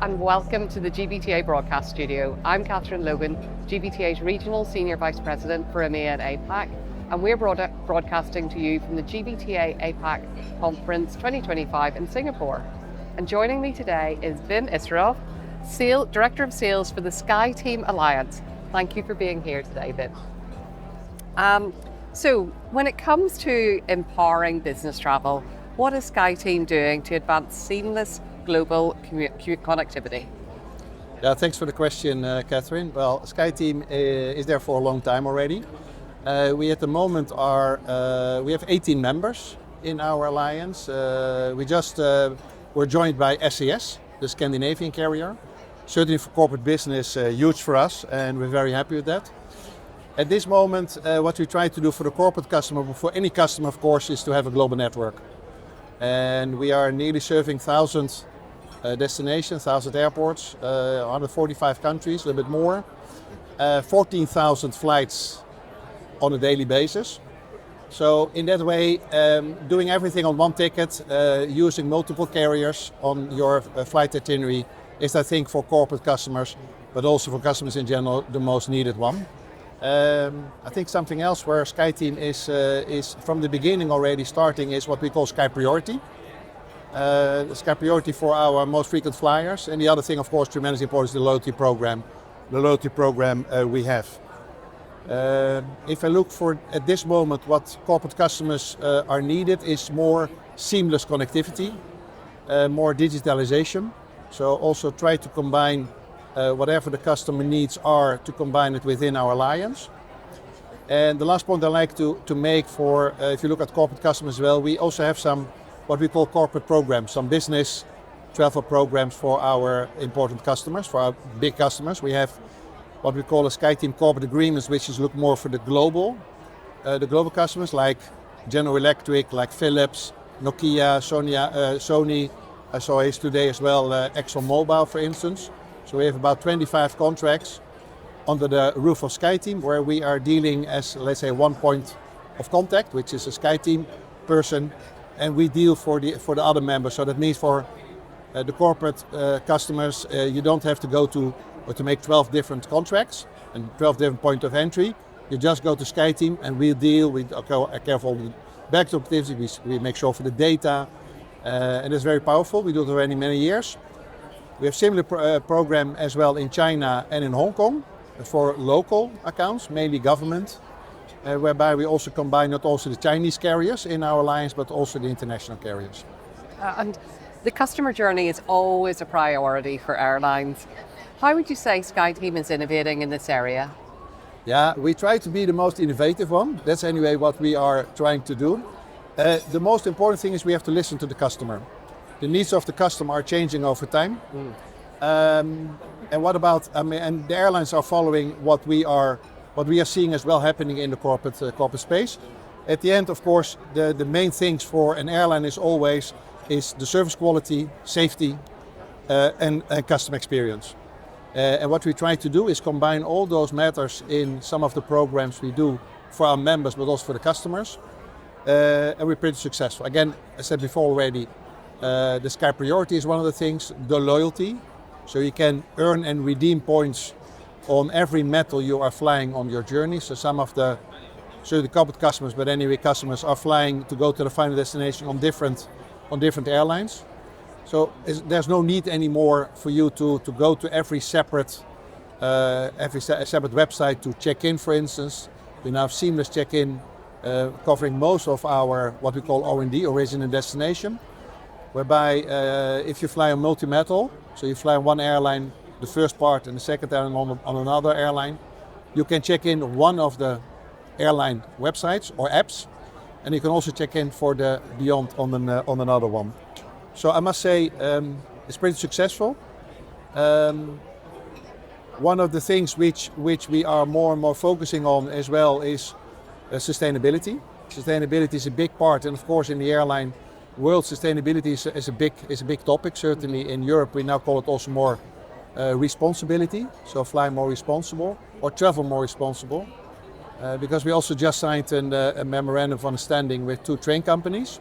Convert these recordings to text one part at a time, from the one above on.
and welcome to the GBTA broadcast studio. I'm Catherine Logan, GBTA's Regional Senior Vice President for EMEA and APAC, and we're broadcasting to you from the GBTA APAC Conference 2025 in Singapore. And joining me today is Wim Iserief, Director of Sales for the SkyTeam Alliance. Thank you for being here today, Wim. So when it comes to empowering business travel, what is SkyTeam doing to advance seamless global connectivity? Yeah, thanks for the question, Catherine. Well, SkyTeam is there for a long time already. We at the moment we have 18 members in our alliance. We just were joined by SES, the Scandinavian carrier. Certainly for corporate business, huge for us, and we're very happy with that. At this moment, what we try to do for the corporate customer, but for any customer, of course, is to have a global network. And we are nearly serving 1,000 destinations, 1,000 airports, 145 countries, a little bit more, 14,000 flights on a daily basis. So in that way, doing everything on one ticket, using multiple carriers on your flight itinerary is, I think, for corporate customers, but also for customers in general, the most needed one. I think something else where SkyTeam is from the beginning already starting is what we call Sky Priority. Sky Priority for our most frequent flyers. And the other thing, of course, tremendously important is the loyalty program. The loyalty program we have. If I look for, at this moment, what corporate customers are needed is more seamless connectivity, more digitalization. So also try to combine whatever the customer needs are to combine it within our alliance. And the last point I like to make for, if you look at corporate customers as well, we also have some what we call corporate programs, some business travel programs for our important customers, for our big customers. We have what we call a SkyTeam corporate agreements, which is look more for the global customers like General Electric, like Philips, Nokia, Sony. I saw it today as well, ExxonMobil, for instance. So we have about 25 contracts under the roof of SkyTeam, where we are dealing as, let's say, one point of contact, which is a SkyTeam person, and we deal for the other members. So that means for the corporate customers, you don't have to go to make 12 different contracts and 12 different points of entry. You just go to SkyTeam and we deal with care for all the back activities. We make sure for the data, and it's very powerful. We do it already many years. We have similar program as well in China and in Hong Kong for local accounts, mainly government, whereby we also combine not also the Chinese carriers in our alliance, but also the international carriers. And the customer journey is always a priority for airlines. How would you say SkyTeam is innovating in this area? Yeah, we try to be the most innovative one. That's anyway what we are trying to do. The most important thing is we have to listen to the customer. The needs of the customer are changing over time. And what about, and the airlines are following what we are seeing as well happening in the corporate space. At the end, of course, the main things for an airline is always the service quality, safety, and customer experience. And what we try to do is combine all those matters in some of the programs we do for our members, but also for the customers. And we're pretty successful. Again, I said before already, the Sky Priority is one of the things, the loyalty. So you can earn and redeem points on every metal you are flying on your journey. So some of the corporate customers, but anyway, customers are flying to go to the final destination on different airlines. So there's no need anymore for you to go to every separate website to check in, for instance. We now have seamless check-in, covering most of our what we call O&D, origin and destination, whereby if you fly on multi-metal, so you fly on one airline, the first part, and the second airline on another airline, you can check in one of the airline websites or apps, and you can also check in for the beyond on another one. So I must say it's pretty successful. One of the things which we are more and more focusing on as well is sustainability. Sustainability is a big part, and of course in the airline world, sustainability is a big topic. Certainly in Europe, we now call it also more responsibility. So fly more responsible or travel more responsible. Because we also just signed a memorandum of understanding with 2 train companies.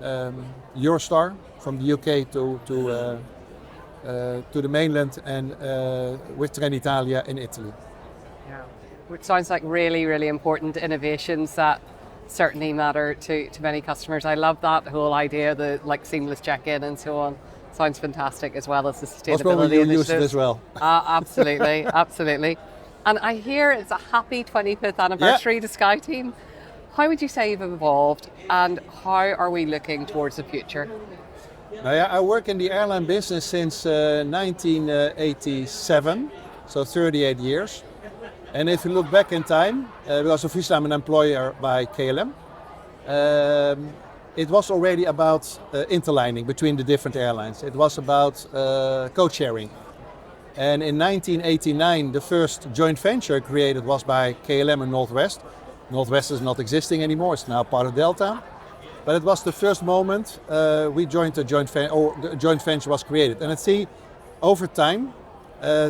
Eurostar from the UK to the mainland, and with Trenitalia in Italy. Yeah. Which sounds like really, really important innovations that certainly matter to many customers. I love that whole idea, the like seamless check-in and so on. Sounds fantastic, as well as the sustainability Most probably you'll use it initiatives. as well. Absolutely, absolutely. And I hear it's a happy 25th anniversary to SkyTeam. How would you say you've evolved, and how are we looking towards the future? Now, yeah, I work in the airline business since 1987, so 38 years. And if you look back in time, because obviously I'm an employer by KLM, it was already about interlining between the different airlines. It was about code sharing. And in 1989, the first joint venture created was by KLM and Northwest. Northwest is not existing anymore, it's now part of Delta. But it was the first moment we joined a joint venture was created. And I see over time,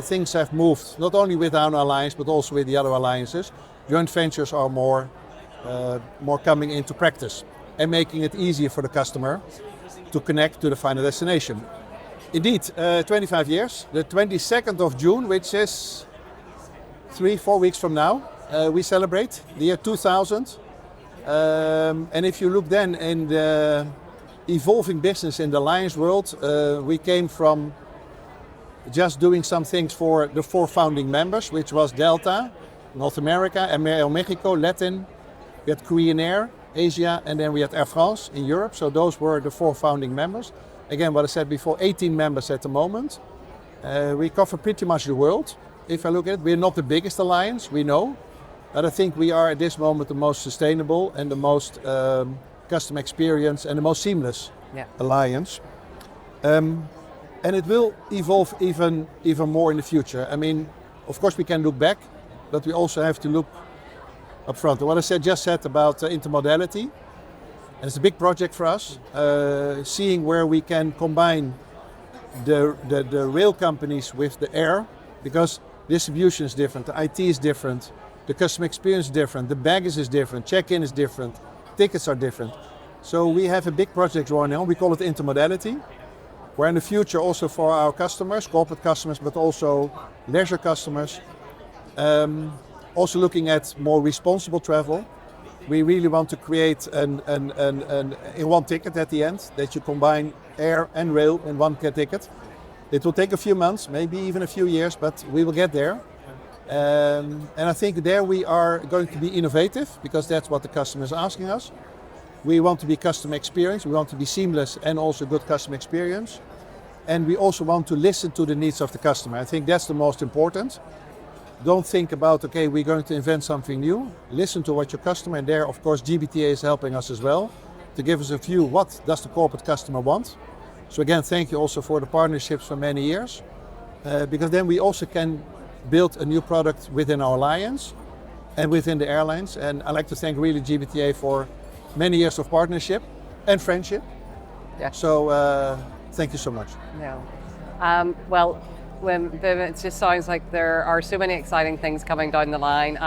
things have moved, not only with our alliance, but also with the other alliances. Joint ventures are more coming into practice and making it easier for the customer to connect to the final destination. Indeed, 25 years, the 22nd of June, which is 3-4 weeks from now, we celebrate the year 2000. And if you look then in the evolving business in the alliance world, we came from just doing some things for the 4 founding members, which was Delta, North America, Mexico, Latin, we had Korean Air, Asia, and then we had Air France in Europe. So those were the 4 founding members. Again, what I said before, 18 members at the moment. We cover pretty much the world. If I look at it, we're not the biggest alliance, we know. But I think we are at this moment the most sustainable and the most customer experience and the most seamless alliance. And it will evolve even more in the future. I mean, of course we can look back, but we also have to look up front. And what I just said about intermodality, and it's a big project for us, seeing where we can combine the rail companies with the air, because distribution is different, the IT is different, the customer experience is different, the baggage is different, check-in is different, tickets are different. So we have a big project going on, we call it intermodality, where in the future also for our customers, corporate customers, but also leisure customers, also looking at more responsible travel. We really want to create in one ticket at the end, that you combine air and rail in one ticket. It will take a few months, maybe even a few years, but we will get there. And I think there we are going to be innovative, because that's what the customer is asking us. We want to be customer experience, we want to be seamless and also good customer experience. And we also want to listen to the needs of the customer. I think that's the most important. Don't think about, okay, we're going to invent something new. Listen to what your customer, and there of course GBTA is helping us as well, to give us a view, what does the corporate customer want? So again, thank you also for the partnerships for many years, because then we also can build a new product within our alliance and within the airlines. And I'd like to thank really GBTA for many years of partnership and friendship. Yeah. So thank you so much. No. Well, Wim, it just sounds like there are so many exciting things coming down the line.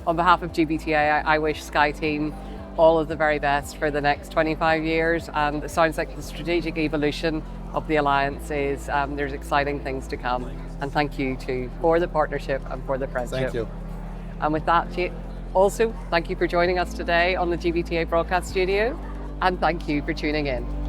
On behalf of GBTA, I wish SkyTeam all of the very best for the next 25 years. And it sounds like the strategic evolution of the alliance is, there's exciting things to come. And thank you for the partnership and for the friendship. Thank you. And with that, also, thank you for joining us today on the GBTA Broadcast Studio. And thank you for tuning in.